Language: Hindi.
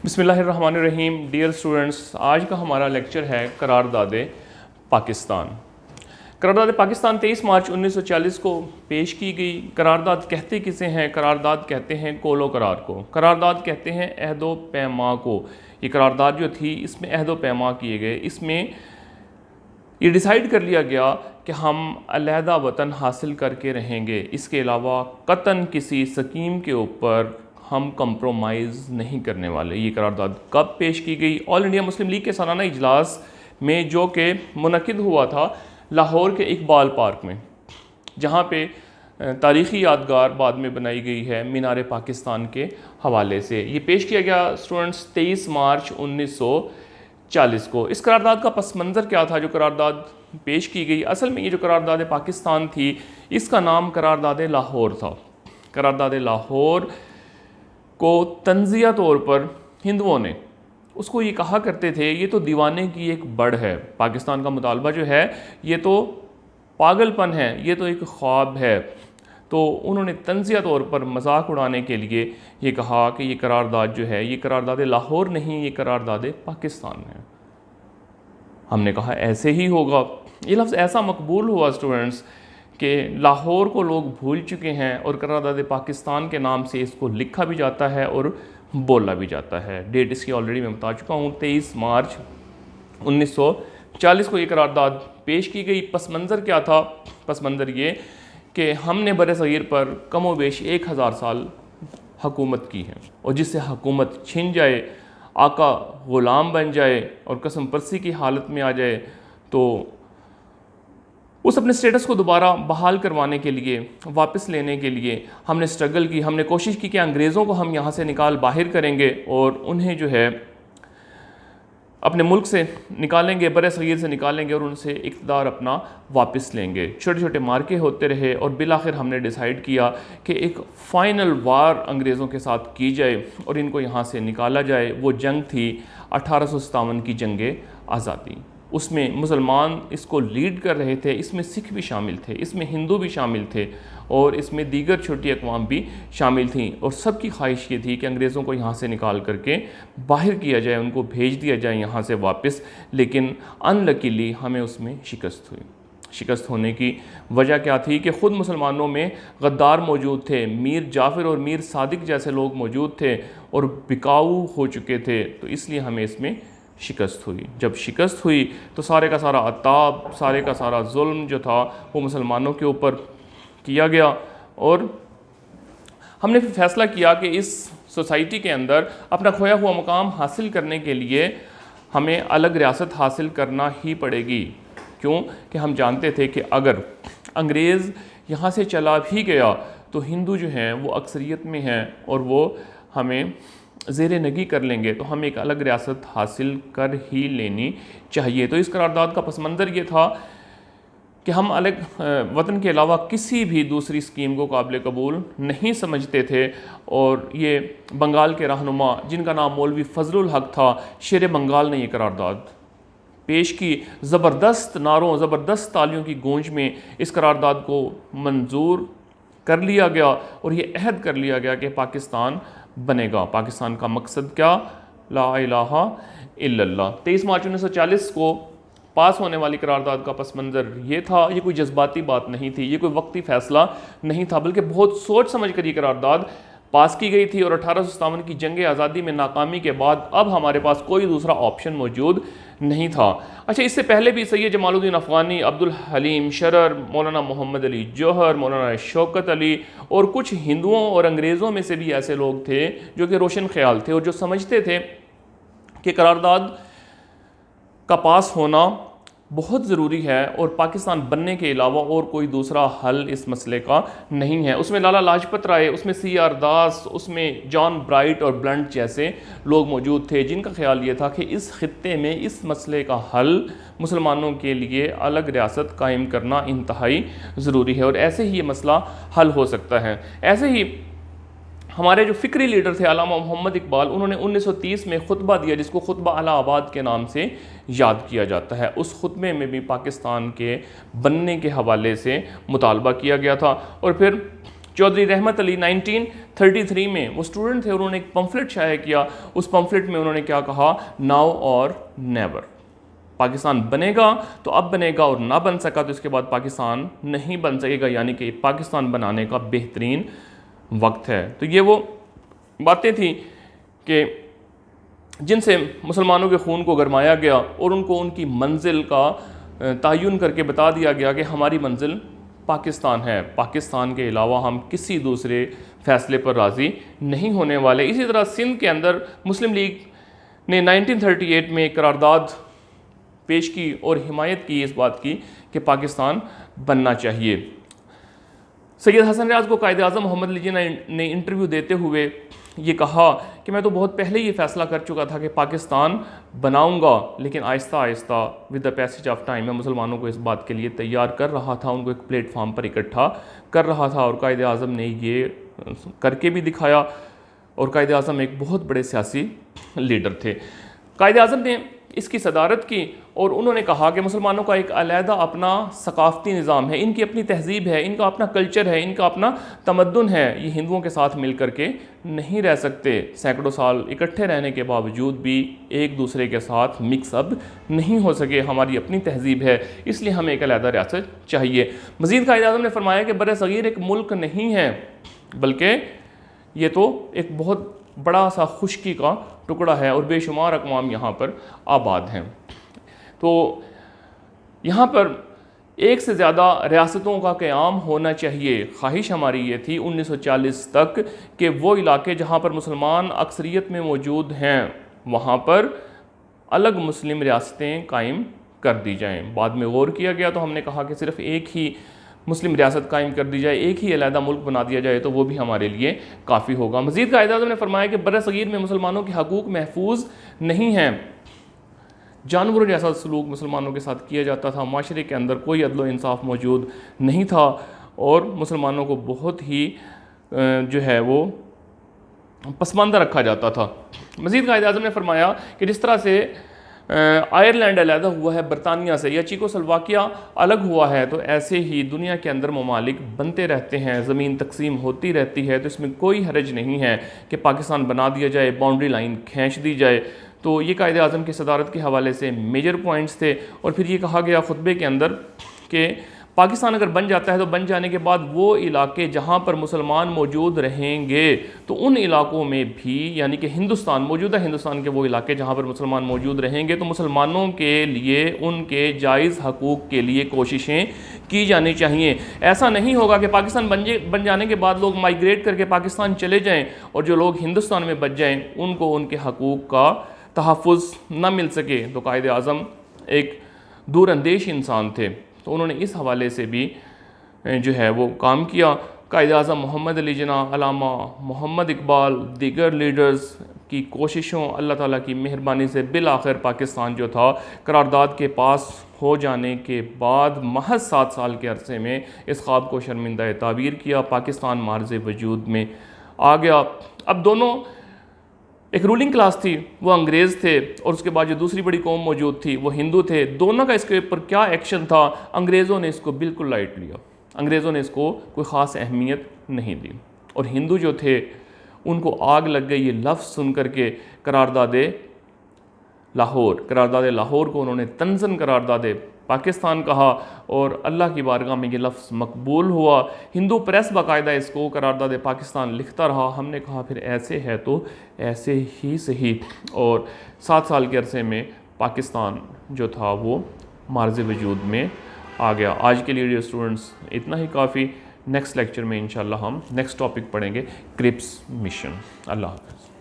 बिस्मिल्लाहिर्रहमानिर्रहीम। डियर स्टूडेंट्स, आज का हमारा लेक्चर है करारदाद पाकिस्तान। करारदाद पाकिस्तान 23 मार्च 1940 को पेश की गई। करारदाद कहते किसे हैं? करारदाद कहते हैं कोलो करार को। करारदाद कहते हैं अहदो पैमा को। ये करारदाद जो थी इसमें अहदो पैमा किए गए। इसमें ये डिसाइड कर लिया गया कि हम अलहदा वतन हासिल करके रहेंगे। इसके अलावा कतन किसी स्कीम के ऊपर हम कंप्रोमाइज़ नहीं करने वाले। ये करारदाद कब पेश की गई? ऑल इंडिया मुस्लिम लीग के सालाना इजलास में, जो कि मुनक़िद हुआ था लाहौर के इकबाल पार्क में, जहाँ पे तारीख़ी यादगार बाद में बनाई गई है मीनार पाकिस्तान के हवाले से। ये पेश किया गया स्टूडेंट्स 23 मार्च 1940 को। इस करारदाद का पस मंज़र क्या था जो करारदाद पेश की गई? असल में ये जो करारदाद पाकिस्तान थी इसका नाम करारदाद लाहौर था। करारदाद लाहौर को तंज़िया तौर पर हिंदुओं ने उसको ये कहा करते थे, ये तो दीवाने की एक बड़ है। पाकिस्तान का मुतालबा जो है ये तो पागलपन है, ये तो एक ख्वाब है। तो उन्होंने तंज़िया तौर पर मजाक उड़ाने के लिए ये कहा कि ये करारदाद जो है ये करारदाद लाहौर नहीं, ये करारदाद पाकिस्तान है। हमने कहा ऐसे ही होगा। ये लफ्ज़ ऐसा मकबूल हुआ स्टूडेंट्स कि लाहौर को लोग भूल चुके हैं और करारदाद पाकिस्तान के नाम से इसको लिखा भी जाता है और बोला भी जाता है। डेट इसकी ऑलरेडी मैं बता चुका हूँ, 23 मार्च 1940 को ये करारदाद पेश की गई। पस मंज़र क्या था? पस मंज़र ये कि हमने बरसग़ीर पर कमो बेश 1000 साल हुकूमत की है, और जिससे हुकूमत छिन जाए, आका ग़ुलाम बन जाए और कसम परसी की हालत में आ जाए, तो उस अपने स्टेटस को दोबारा बहाल करवाने के लिए, वापस लेने के लिए हमने स्ट्रगल की। हमने कोशिश की कि अंग्रेज़ों को हम यहाँ से निकाल बाहर करेंगे और उन्हें जो है अपने मुल्क से निकालेंगे, बरसग़ीर से निकालेंगे और उनसे इक़्तिदार अपना वापस लेंगे। छोटे छोटे मार्के होते रहे और बिलाखिर हमने डिसाइड किया कि एक फ़ाइनल वार अंग्रेज़ों के साथ की जाए और इनको यहाँ से निकाला जाए। वो जंग थी 1857 की जंग आज़ादी। उसमें मुसलमान इसको लीड कर रहे थे। इसमें सिख भी शामिल थे, इसमें हिंदू भी शामिल थे और इसमें दीगर छोटी अक़वाम भी शामिल थीं। और सबकी ख्वाहिश ये थी कि अंग्रेज़ों को यहाँ से निकाल करके बाहर किया जाए, उनको भेज दिया जाए यहाँ से वापस। लेकिन अनलकीली हमें उसमें शिकस्त हुई। शिकस्त होने की वजह क्या थी कि ख़ुद मुसलमानों में गद्दार मौजूद थे। मीर जाफ़र और मीर सादिक जैसे लोग मौजूद थे और बिकाऊ हो चुके थे, तो इसलिए हमें इसमें शिकस्त हुई। जब शिकस्त हुई तो सारे का सारा अताब, सारे का सारा जुल्म जो था वो मुसलमानों के ऊपर किया गया। और हमने फिर फैसला किया कि इस सोसाइटी के अंदर अपना खोया हुआ मुकाम हासिल करने के लिए हमें अलग रियासत हासिल करना ही पड़ेगी। क्यों कि हम जानते थे कि अगर अंग्रेज़ यहाँ से चला भी गया तो हिंदू जो हैं वो अक्सरियत में हैं और वो हमें ज़ेरे नगी कर लेंगे, तो हमें एक अलग रियासत हासिल कर ही लेनी चाहिए। तो इस करारदाद का पस मंज़र ये था कि हम अलग वतन के अलावा किसी भी दूसरी स्कीम को काबिल कबूल नहीं समझते थे। और ये बंगाल के रहनुमा जिनका नाम मौलवी फजलुल हक था, शेर बंगाल ने ये करारदाद पेश की। ज़बरदस्त नारों, ज़बरदस्त तालियों की गूंज में इस करारदाद को मंजूर कर लिया गया और ये अहद कर लिया गया कि पाकिस्तान बनेगा। पाकिस्तान का मकसद क्या? ला इलाहा इल्लल्लाह। 23 मार्च 1940 को पास होने वाली करारदाद का पस मंज़र ये था। ये कोई जज्बाती बात नहीं थी, ये कोई वक्ती फ़ैसला नहीं था, बल्कि बहुत सोच समझ कर ये करारदाद पास की गई थी। और 1857 की जंग आज़ादी में नाकामी के बाद अब हमारे पास कोई दूसरा ऑप्शन मौजूद नहीं था। अच्छा, इससे पहले भी सैयद जमालुद्दीन अफ़गानी, अब्दुल हलीम शरर, मौलाना मोहम्मद अली जौहर, मौलाना शौकत अली और कुछ हिंदुओं और अंग्रेज़ों में से भी ऐसे लोग थे जो कि रोशन ख्याल थे और जो समझते थे कि करारदाद का पास होना बहुत ज़रूरी है और पाकिस्तान बनने के अलावा और कोई दूसरा हल इस मसले का नहीं है। उसमें लाला लाजपत राय, उसमें C.R. दास, उसमें जॉन ब्राइट और ब्लंट जैसे लोग मौजूद थे जिनका ख्याल ये था कि इस खित्ते में इस मसले का हल मुसलमानों के लिए अलग रियासत कायम करना इंतहाई ज़रूरी है और ऐसे ही ये मसला हल हो सकता है। ऐसे ही हमारे जो फ़िक्री लीडर थे अल्लामा मोहम्मद इकबाल, उन्होंने 1930 में खुतबा दिया जिसको खुतबा अलाहाबाद के नाम से याद किया जाता है। उस खुतबे में भी पाकिस्तान के बनने के हवाले से मुतालबा किया गया था। और फिर चौधरी रहमत अली 1933 में वो स्टूडेंट थे, उन्होंने एक पम्फलेट शाया किया। उस पम्फलेट में उन्होंने क्या कहा, नाउ और नेवर, पाकिस्तान बनेगा तो अब बनेगा और ना बन सका तो इसके बाद पाकिस्तान नहीं बन सकेगा, यानी कि पाकिस्तान बनाने का बेहतरीन वक्त है। तो ये वो बातें थी कि जिनसे मुसलमानों के खून को गरमाया गया और उनको उनकी मंजिल का तयन करके बता दिया गया कि हमारी मंजिल पाकिस्तान है, पाकिस्तान के अलावा हम किसी दूसरे फैसले पर राज़ी नहीं होने वाले। इसी तरह सिंध के अंदर मुस्लिम लीग ने 1938 में एक करारदाद पेश की और हिमायत की इस बात की कि पाकिस्तान बनना चाहिए। सैयद हसन रियाज को कायद आज़म मोहम्मद अली जिन्ना ने इंटरव्यू देते हुए ये कहा कि मैं तो बहुत पहले ये फ़ैसला कर चुका था कि पाकिस्तान बनाऊंगा, लेकिन Aahista Aahista with the passage of time मैं मुसलमानों को इस बात के लिए तैयार कर रहा था, उनको एक प्लेटफार्म पर इकट्ठा कर रहा था और कायद आज़म ने ये करके भी दिखाया और कायद आज़म एक बहुत बड़े सियासी लीडर थे। कायद आज़म ने इसकी सदारत की और उन्होंने कहा कि मुसलमानों का एक अलहदा अपना सकाफ़ती निज़ाम है, इनकी अपनी तहज़ीब है, इनका अपना कल्चर है, इनका अपना तमद्दुन है, ये हिंदुओं के साथ मिल कर के नहीं रह सकते। सैकड़ों साल इकट्ठे रहने के बावजूद भी एक दूसरे के साथ मिक्सअप नहीं हो सके, हमारी अपनी तहज़ीब है, इसलिए हमें एक अलहदा रियासत चाहिए। मज़ीद कायद आज़म ने फरमाया कि बर-ए-सग़ीर एक मुल्क नहीं है, बल्कि ये तो एक बहुत बड़ा सा खुशकी का टुकड़ा है और बेशुमार अक़वाम यहाँ पर आबाद हैं। तो यहाँ पर एक से ज़्यादा रियासतों का क़याम होना चाहिए। ख्वाहिश हमारी ये थी 1940 तक कि वो इलाके जहाँ पर मुसलमान अक्सरियत में मौजूद हैं वहाँ पर अलग मुस्लिम रियासतें कायम कर दी जाएँ। बाद में गौर किया गया तो हमने कहा कि सिर्फ़ एक ही मुस्लिम रियासत कायम कर दी जाए, एक ही अलहदा मुल्क बना दिया जाए तो वो भी हमारे लिए काफ़ी होगा। मज़ीद कायद आज़म ने फरमाया कि बर-ए-सग़ीर में मुसलमानों के हकूक़ महफूज नहीं हैं, जानवरों जैसा सलूक मुसलमानों के साथ किया जाता था, माशरे के अंदर कोई अदल इंसाफ मौजूद नहीं था और मुसलमानों को बहुत ही जो है वो पसमानदा रखा जाता था। मज़ीद कायद आज़म ने फरमाया कि जिस तरह से आयरलैंड अलहदा हुआ है बरतानिया से या चेकोस्लोवाकिया अलग हुआ है, तो ऐसे ही दुनिया के अंदर ममालिक बनते रहते हैं, ज़मीन तकसीम होती रहती है, तो इसमें कोई हरज नहीं है कि पाकिस्तान बना दिया जाए, बाउंड्री लाइन खींच दी जाए। तो ये कायद आज़म की सदारत के हवाले से मेजर पॉइंट्स थे। और फिर ये कहा गया खुतबे के अंदर कि पाकिस्तान अगर बन जाता है तो बन जाने के बाद वो इलाके जहाँ पर मुसलमान मौजूद रहेंगे तो उन इलाकों में भी, यानी कि हिंदुस्तान, मौजूदा हिंदुस्तान के वो इलाके जहाँ पर मुसलमान मौजूद रहेंगे तो मुसलमानों के लिए उनके जायज़ हकूक़ के लिए कोशिशें की जानी चाहिए। ऐसा नहीं होगा कि पाकिस्तान बन जाने के बाद लोग माइग्रेट करके पाकिस्तान चले जाएँ और जो लोग हिंदुस्तान में बच जाएँ उनको उनके हकूक़ का तहफ़्फ़ुज़ न मिल सके। तो कायद आज़म एक दूरअंदेश इंसान थे, तो उन्होंने इस हवाले से भी जो है वो काम किया। कायद आज़म मोहम्मद अली जिन्ना, अल्लामा मोहम्मद इकबाल, दीगर लीडर्स की कोशिशों, अल्लाह ताला की मेहरबानी से बिल आखिर पाकिस्तान जो था करारदाद के पास हो जाने के बाद महज 7 साल के अरसे में इस ख्वाब को शर्मिंदा ताबीर किया, पाकिस्तान मार्ज़ वजूद में आ गया। अब दोनों, एक रूलिंग क्लास थी वो अंग्रेज़ थे और उसके बाद जो दूसरी बड़ी कौम मौजूद थी वो हिंदू थे। दोनों का इसके ऊपर क्या एक्शन था, अंग्रेज़ों ने इसको बिल्कुल लाइट लिया, अंग्रेज़ों ने इसको कोई ख़ास अहमियत नहीं दी और हिंदू जो थे उनको आग लग गई ये लफ्ज़ सुन कर के करारदाद लाहौर को उन्होंने तंज़न करारदाद पाकिस्तान कहा और अल्लाह की बारगाह में ये लफ्ज़ मकबूल हुआ। हिंदू प्रेस बाकायदा इसको करारदाद पाकिस्तान लिखता रहा। हमने कहा फिर ऐसे है तो ऐसे ही सही, और 7 साल के अरसे में पाकिस्तान जो था वो मार्ज़ वजूद में आ गया। आज के लिए स्टूडेंट्स इतना ही काफ़ी। नेक्स्ट लेक्चर में इंशाल्लाह हम नेक्स्ट टॉपिक पढ़ेंगे, क्रिप्स मिशन। अल्लाह हाफ़िज़।